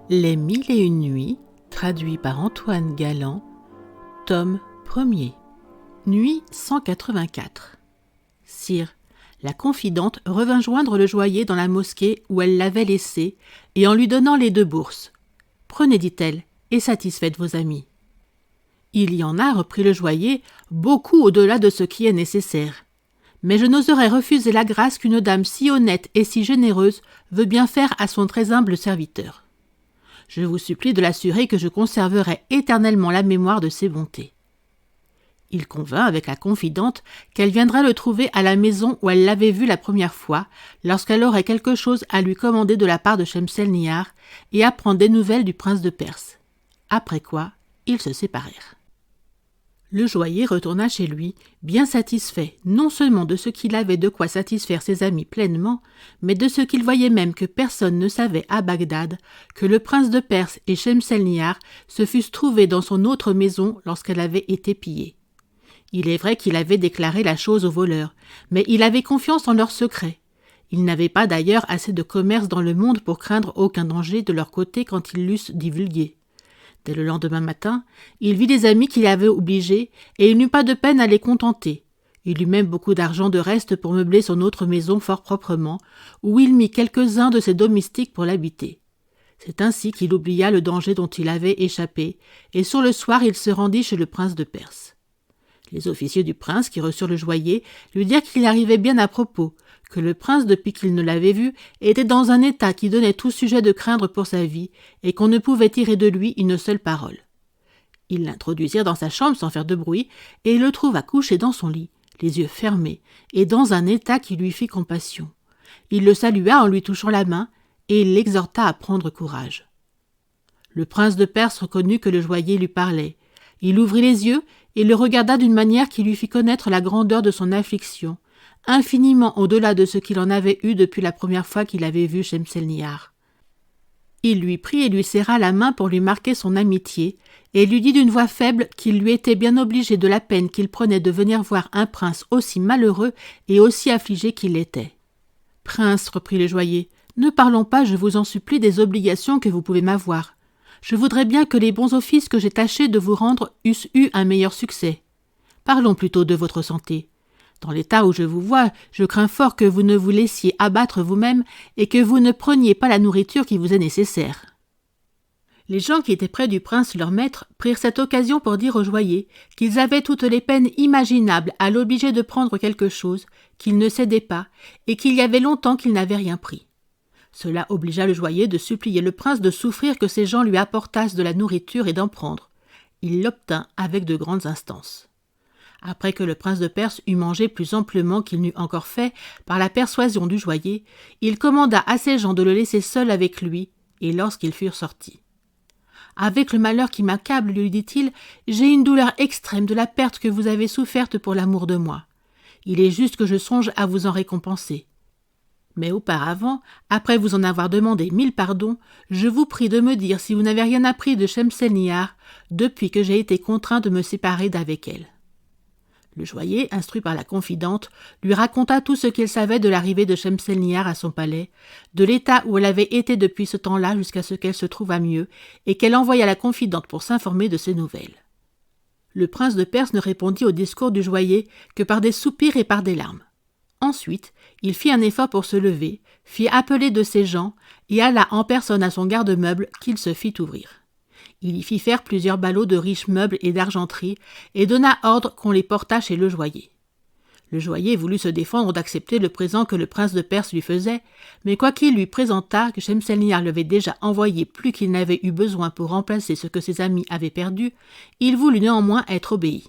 Les 1001 nuits, traduit par Antoine Galland, tome 1er. Nuit 184. Sire, la confidente revint joindre le joaillier dans la mosquée où elle l'avait laissé, et en lui donnant les 2 bourses. « Prenez, dit-elle, et satisfaites vos amis. » « Il y en a, reprit le joaillier, beaucoup au-delà de ce qui est nécessaire. Mais je n'oserais refuser la grâce qu'une dame si honnête et si généreuse veut bien faire à son très humble serviteur. Je vous supplie de l'assurer que je conserverai éternellement la mémoire de ses bontés. » Il convint avec la confidente qu'elle viendrait le trouver à la maison où elle l'avait vu la première fois, lorsqu'elle aurait quelque chose à lui commander de la part de Shemselnihar et apprendre des nouvelles du prince de Perse. Après quoi, ils se séparèrent. Le joaillier retourna chez lui, bien satisfait non seulement de ce qu'il avait de quoi satisfaire ses amis pleinement, mais de ce qu'il voyait même que personne ne savait à Bagdad, que le prince de Perse et Shemselnihar se fussent trouvés dans son autre maison lorsqu'elle avait été pillée. Il est vrai qu'il avait déclaré la chose aux voleurs, mais il avait confiance en leur secret. Il n'avait pas d'ailleurs assez de commerce dans le monde pour craindre aucun danger de leur côté quand ils l'eussent divulgué. Dès le lendemain matin, il vit des amis qu'il avait obligés, et il n'eut pas de peine à les contenter. Il eut même beaucoup d'argent de reste pour meubler son autre maison fort proprement, où il mit quelques-uns de ses domestiques pour l'habiter. C'est ainsi qu'il oublia le danger dont il avait échappé, et sur le soir il se rendit chez le prince de Perse. Les officiers du prince qui reçurent le joaillier lui dirent qu'il arrivait bien à propos, que le prince, depuis qu'il ne l'avait vu, était dans un état qui donnait tout sujet de craindre pour sa vie, et qu'on ne pouvait tirer de lui une seule parole. Ils l'introduisirent dans sa chambre sans faire de bruit, et il le trouva couché dans son lit, les yeux fermés, et dans un état qui lui fit compassion. Il le salua en lui touchant la main, et il l'exhorta à prendre courage. Le prince de Perse reconnut que le joaillier lui parlait. Il ouvrit les yeux et le regarda d'une manière qui lui fit connaître la grandeur de son affliction, infiniment au-delà de ce qu'il en avait eu depuis la première fois qu'il avait vu Shemselnihar. Il lui prit et lui serra la main pour lui marquer son amitié, et lui dit d'une voix faible qu'il lui était bien obligé de la peine qu'il prenait de venir voir un prince aussi malheureux et aussi affligé qu'il l'était. « Prince, reprit le joaillier, ne parlons pas, je vous en supplie, des obligations que vous pouvez m'avoir. Je voudrais bien que les bons offices que j'ai tâché de vous rendre eussent eu un meilleur succès. Parlons plutôt de votre santé. Dans l'état où je vous vois, je crains fort que vous ne vous laissiez abattre vous-même et que vous ne preniez pas la nourriture qui vous est nécessaire. » Les gens qui étaient près du prince leur maître prirent cette occasion pour dire au joaillier qu'ils avaient toutes les peines imaginables à l'obliger de prendre quelque chose, qu'il ne cédait pas, et qu'il y avait longtemps qu'il n'avait rien pris. Cela obligea le joaillier de supplier le prince de souffrir que ces gens lui apportassent de la nourriture et d'en prendre. Il l'obtint avec de grandes instances. Après que le prince de Perse eut mangé plus amplement qu'il n'eût encore fait par la persuasion du joaillier, il commanda à ses gens de le laisser seul avec lui, et lorsqu'ils furent sortis. « Avec le malheur qui m'accable, lui dit-il, j'ai une douleur extrême de la perte que vous avez soufferte pour l'amour de moi. Il est juste que je songe à vous en récompenser. Mais auparavant, après vous en avoir demandé 1000 pardons, je vous prie de me dire si vous n'avez rien appris de Shemselnihar depuis que j'ai été contraint de me séparer d'avec elle. » Le joaillier, instruit par la confidente, lui raconta tout ce qu'il savait de l'arrivée de Shemselnihar à son palais, de l'état où elle avait été depuis ce temps-là jusqu'à ce qu'elle se trouvât mieux, et qu'elle envoya la confidente pour s'informer de ses nouvelles. Le prince de Perse ne répondit au discours du joaillier que par des soupirs et par des larmes. Ensuite, il fit un effort pour se lever, fit appeler de ses gens et alla en personne à son garde-meuble qu'il se fit ouvrir. Il y fit faire plusieurs ballots de riches meubles et d'argenterie et donna ordre qu'on les portât chez le joaillier. Le joaillier voulut se défendre d'accepter le présent que le prince de Perse lui faisait, mais quoiqu'il lui présentât que Shemselnihar lui avait déjà envoyé plus qu'il n'avait eu besoin pour remplacer ce que ses amis avaient perdu, il voulut néanmoins être obéi.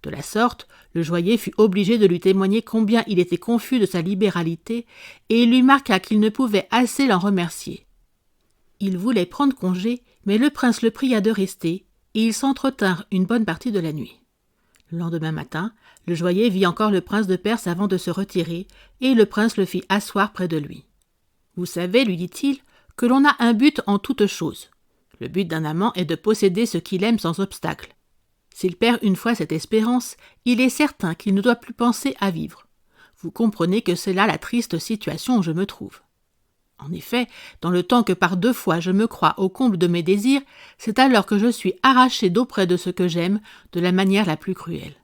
De la sorte, le joaillier fut obligé de lui témoigner combien il était confus de sa libéralité, et il lui marqua qu'il ne pouvait assez l'en remercier. Il voulait prendre congé, mais le prince le pria de rester, et ils s'entretinrent une bonne partie de la nuit. Le lendemain matin, le joaillier vit encore le prince de Perse avant de se retirer, et le prince le fit asseoir près de lui. « Vous savez, lui dit-il, que l'on a un but en toute chose. Le but d'un amant est de posséder ce qu'il aime sans obstacle. S'il perd une fois cette espérance, il est certain qu'il ne doit plus penser à vivre. Vous comprenez que c'est là la triste situation où je me trouve. » En effet, dans le temps que par 2 fois je me crois au comble de mes désirs, c'est alors que je suis arraché d'auprès de ce que j'aime de la manière la plus cruelle.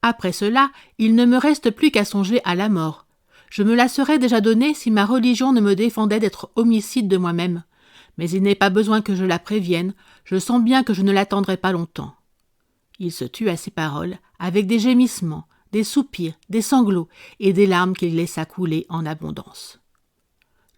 Après cela, il ne me reste plus qu'à songer à la mort. Je me la serais déjà donnée si ma religion ne me défendait d'être homicide de moi-même. Mais il n'est pas besoin que je la prévienne, je sens bien que je ne l'attendrai pas longtemps. » Il se tut à ces paroles, avec des gémissements, des soupirs, des sanglots et des larmes qu'il laissa couler en abondance.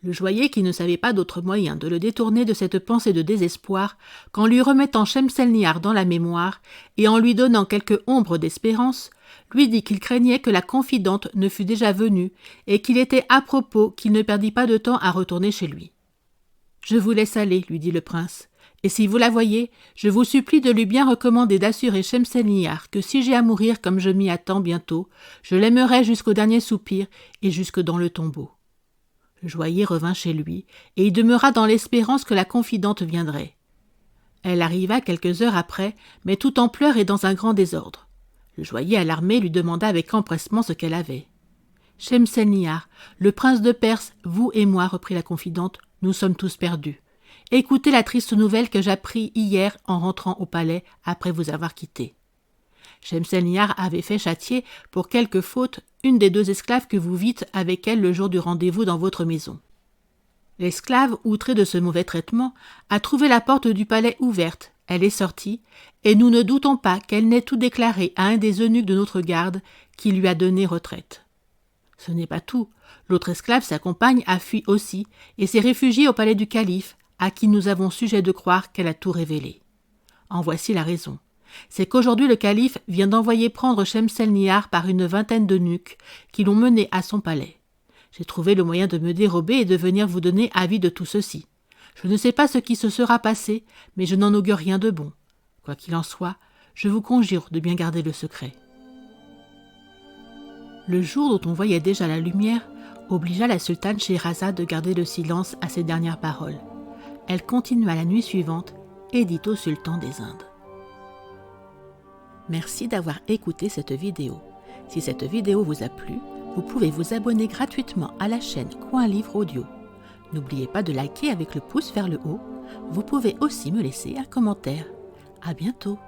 Le joaillier, qui ne savait pas d'autre moyen de le détourner de cette pensée de désespoir qu'en lui remettant Shemselnihar dans la mémoire et en lui donnant quelque ombre d'espérance, lui dit qu'il craignait que la confidente ne fût déjà venue et qu'il était à propos qu'il ne perdît pas de temps à retourner chez lui. « Je vous laisse aller, lui dit le prince, et si vous la voyez, je vous supplie de lui bien recommander d'assurer Shemselnihar que si j'ai à mourir comme je m'y attends bientôt, je l'aimerai jusqu'au dernier soupir et jusque dans le tombeau. » Le joaillier revint chez lui, et y demeura dans l'espérance que la confidente viendrait. Elle arriva quelques heures après, mais tout en pleurs et dans un grand désordre. Le joaillier alarmé lui demanda avec empressement ce qu'elle avait. « Shemselnihar, le prince de Perse, vous et moi, reprit la confidente, nous sommes tous perdus. Écoutez la triste nouvelle que j'appris hier en rentrant au palais après vous avoir quitté. Shemselnihar avait fait châtier pour quelque faute une des 2 esclaves que vous vîtes avec elle le jour du rendez-vous dans votre maison. L'esclave, outrée de ce mauvais traitement, a trouvé la porte du palais ouverte, elle est sortie, et nous ne doutons pas qu'elle n'ait tout déclaré à un des eunuques de notre garde qui lui a donné retraite. Ce n'est pas tout, l'autre esclave, sa compagne, a fui aussi et s'est réfugiée au palais du calife, à qui nous avons sujet de croire qu'elle a tout révélé. En voici la raison. C'est qu'aujourd'hui le calife vient d'envoyer prendre Shemselnihar par une 20aine d'eunuques qui l'ont menée à son palais. J'ai trouvé le moyen de me dérober et de venir vous donner avis de tout ceci. Je ne sais pas ce qui se sera passé, mais je n'en augure rien de bon. Quoi qu'il en soit, je vous conjure de bien garder le secret. » Le jour dont on voyait déjà la lumière obligea la sultane Scheherazade de garder le silence à ces dernières paroles. Elle continua la nuit suivante et dit au sultan des Indes. Merci d'avoir écouté cette vidéo. Si cette vidéo vous a plu, vous pouvez vous abonner gratuitement à la chaîne Coin Livre Audio. N'oubliez pas de liker avec le pouce vers le haut. Vous pouvez aussi me laisser un commentaire. À bientôt.